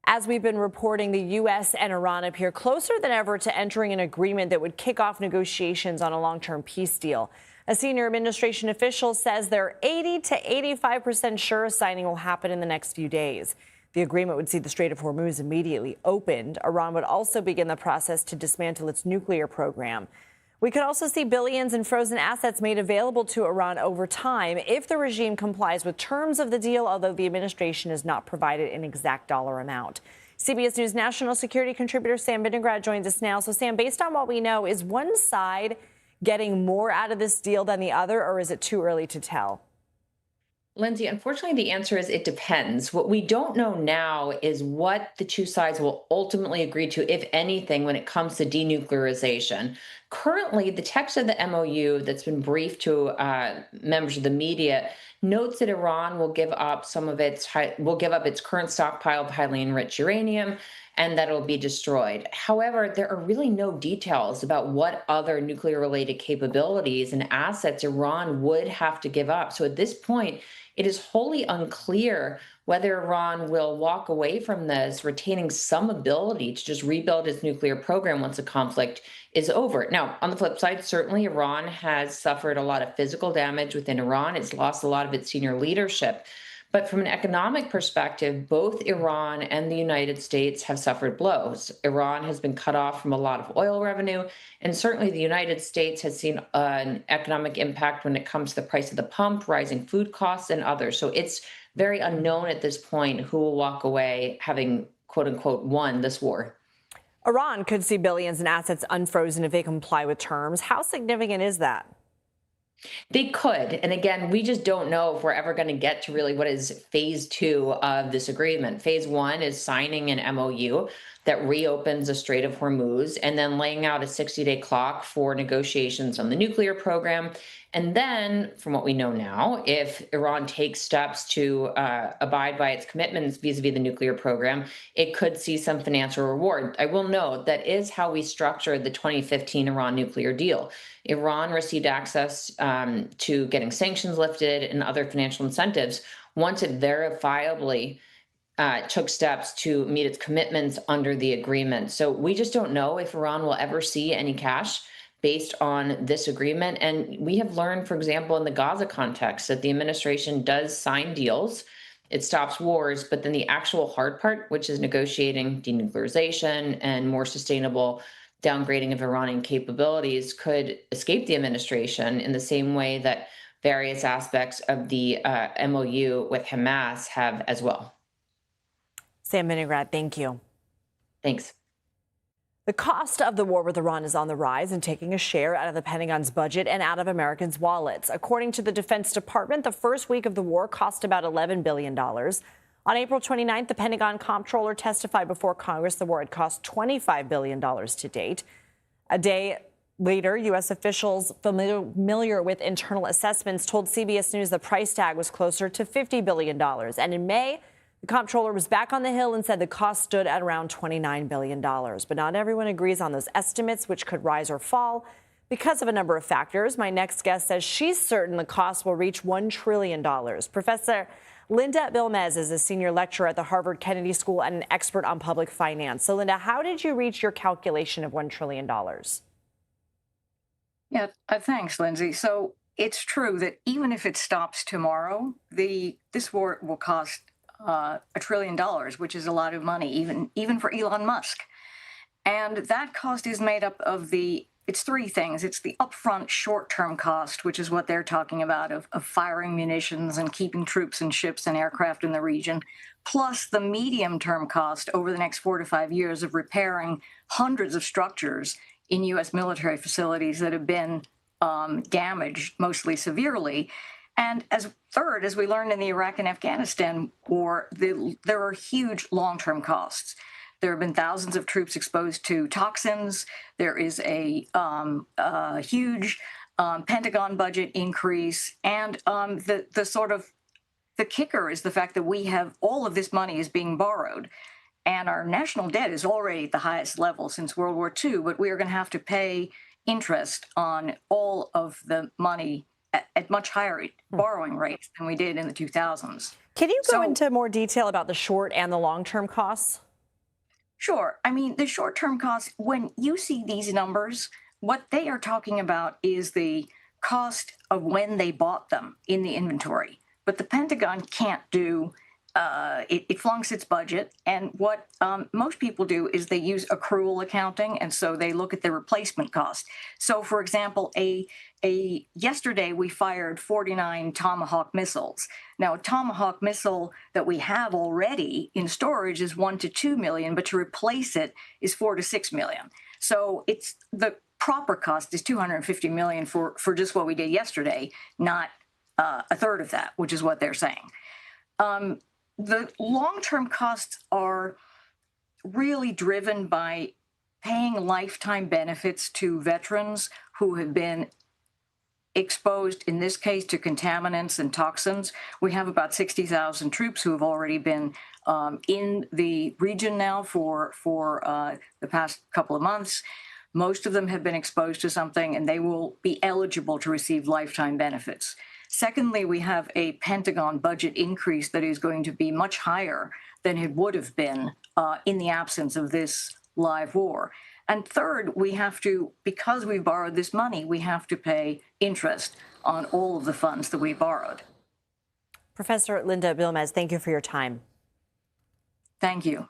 As we've been reporting, the U.S. and Iran appear closer than ever to entering an agreement that would kick off negotiations on a long-term peace deal. A senior administration official says they're 80 to 85% sure signing will happen in the next few days. The agreement would see the Strait of Hormuz immediately opened. Iran would also begin the process to dismantle its nuclear program. We could also see billions in frozen assets made available to Iran over time if the regime complies with terms of the deal, although the administration has not provided an exact dollar amount. CBS News national security contributor Sam Vinograd joins us now. So, Sam, based on what we know, is one side getting more out of this deal than the other, or is it too early to tell? Lindsay, unfortunately, the answer is it depends. What we don't know now is what the two sides will ultimately agree to, if anything, when it comes to denuclearization. Currently, the text of the MOU that's been briefed to members of the media notes that Iran will give up its current stockpile of highly enriched uranium, and that it'll be destroyed. However, there are really no details about what other nuclear related capabilities and assets Iran would have to give up. So at this point, it is wholly unclear whether Iran will walk away from this, retaining some ability to just rebuild its nuclear program once the conflict is over. Now, on the flip side, certainly Iran has suffered a lot of physical damage within Iran. It's lost a lot of its senior leadership. But from an economic perspective, both Iran and the United States have suffered blows. Iran has been cut off from a lot of oil revenue, and certainly the United States has seen an economic impact when it comes to the price of the pump, rising food costs, and others. So it's very unknown at this point who will walk away having, quote unquote, won this war. Iran could see billions in assets unfrozen if they comply with terms. How significant is that? They could. And again, we just don't know if we're ever going to get to really what is phase two of this agreement. Phase one is signing an MOU that reopens the Strait of Hormuz and then laying out a 60-day clock for negotiations on the nuclear program. And then, from what we know now, if Iran takes steps to abide by its commitments vis-a-vis the nuclear program, it could see some financial reward. I will note that is how we structured the 2015 Iran nuclear deal. Iran received access to getting sanctions lifted and other financial incentives once it verifiably took steps to meet its commitments under the agreement. So we just don't know if Iran will ever see any cash based on this agreement. And we have learned, for example, in the Gaza context, that the administration does sign deals. It stops wars, but then the actual hard part, which is negotiating denuclearization and more sustainable downgrading of Iranian capabilities, could escape the administration in the same way that various aspects of the MOU with Hamas have as well. Sam Vinograd, thank you. Thanks. The cost of the war with Iran is on the rise and taking a share out of the Pentagon's budget and out of Americans' wallets. According to the Defense Department, the first week of the war cost about $11 billion. On April 29th, the Pentagon comptroller testified before Congress the war had cost $25 billion to date. A day later, U.S. officials familiar with internal assessments told CBS News the price tag was closer to $50 billion. And in May, the comptroller was back on the Hill and said the cost stood at around $29 billion. But not everyone agrees on those estimates, which could rise or fall because of a number of factors. My next guest says she's certain the cost will reach $1 trillion. Professor Linda Bilmes is a senior lecturer at the Harvard Kennedy School and an expert on public finance. So, Linda, how did you reach your calculation of $1 trillion? Yeah, thanks, Lindsay. So it's true that even if it stops tomorrow, this war will cost $1 trillion, which is a lot of money, even for Elon Musk. And that cost is made up of it's three things. It's the upfront short-term cost, which is what they're talking about, of firing munitions and keeping troops and ships and aircraft in the region, plus the medium-term cost over the next 4 to 5 years of repairing hundreds of structures in U.S. military facilities that have been damaged, mostly severely. And as we learned in the Iraq and Afghanistan war, there are huge long-term costs. There have been thousands of troops exposed to toxins. There is a huge Pentagon budget increase. And the kicker is the fact that we have all of this money is being borrowed. And our national debt is already at the highest level since World War II, but we are going to have to pay interest on all of the money at much higher borrowing rates than we did in the 2000s. Can you go into more detail about the short and the long-term costs? Sure. I mean, the short term costs, when you see these numbers, what they are talking about is the cost of when they bought them in the inventory. But the Pentagon can't do, it flunks its budget. And what most people do is they use accrual accounting. And so they look at the replacement cost. So, for example, yesterday we fired 49 Tomahawk missiles. Now, a Tomahawk missile that we have already in storage is 1 to 2 million, but to replace it is 4 to 6 million. So it's the proper cost is 250 million for just what we did yesterday, not a third of that, which is what they're saying. The long-term costs are really driven by paying lifetime benefits to veterans who have been exposed, in this case, to contaminants and toxins. We have about 60,000 troops who have already been in the region now for the past couple of months. Most of them have been exposed to something, and they will be eligible to receive lifetime benefits. Secondly, we have a Pentagon budget increase that is going to be much higher than it would have been in the absence of this live war. And third, we have to, because we borrowed this money, we have to pay interest on all of the funds that we borrowed. Professor Linda Bilmes, thank you for your time. Thank you.